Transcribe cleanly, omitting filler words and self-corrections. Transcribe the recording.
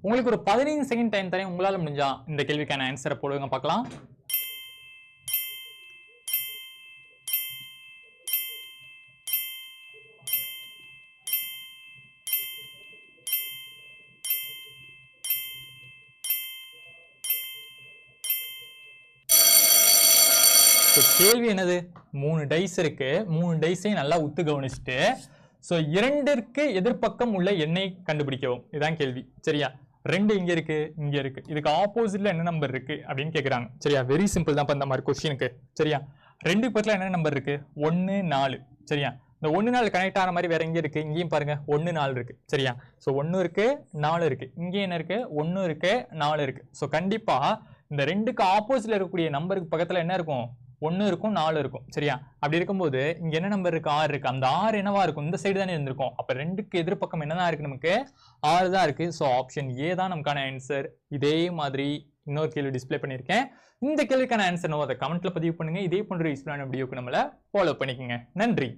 உங்களுக்கு ஒரு 15 second time தரேன். உங்களால முடிஞ்சா இந்த கேள்விக்கான ஆன்சரை போடுங்க பார்க்கலாம். கேள்வி என்னது? 3 டைஸ் இருக்கு. 3 டைஸையும் நல்லா உத்து கவனிச்சுட்டு சோ 2ற்கு எதிர்பக்கம் உள்ள எண்ணை கண்டுபிடிக்கவும். இதுதான் கேள்வி. சரியா? 2 இங்க இருக்கு, இங்க இருக்கு. இதுக்கு ஆப்போசிட்ல என்ன நம்பர் இருக்கு அப்படின்னு கேக்குறாங்க. சரியா? வெரி சிம்பிள் தான் இந்த மாதிரி क्वेश्चनக்கு. சரியா? 2க்கு பக்கத்துல என்ன நம்பர் இருக்கு? 1 4. சரியா? இந்த 1 4 கனெக்ட் ஆன மாதிரி வேற எங்க இருக்கு? இங்கேயும் பாருங்க 1 4 இருக்கு. சரியா? சோ 1 இருக்கு, 4 இருக்கு. இங்க என்ன இருக்கு? 1 இருக்கு, 4 இருக்கு. சோ கண்டிப்பா இந்த 2க்கு ஆப்போசிட்ல இருக்கக்கூடிய நம்பருக்கு பக்கத்துல என்ன இருக்கும்? 1 இருக்கும், 4 இருக்கும். சரியா? அப்படி இருக்கும்போது இங்க என்ன நம்பர் இருக்கு? 6 இருக்கு. அந்த 6 என்னவா இருக்கும்? இந்த சைடு தானே இருந்திருக்கும். அப்ப 2க்கு எதிர்பக்கம் என்னதான் இருக்கு? நமக்கு 6 தான் இருக்கு. சோ ஆப்ஷன் ஏ தான் நமக்கான ஆன்சர். இதே மாதிரி இன்னொரு கேள்வி டிஸ்ப்ளே பண்ணியிருக்கேன். இந்த கேள்விக்கான ஆன்சர் அதை கமெண்ட்ல பதிவு பண்ணுங்க. இதே போன்ற யூஸ்ஃபுல்லான வீடியோக்கு நம்மள ஃபாலோ பண்ணிக்கங்க. நன்றி.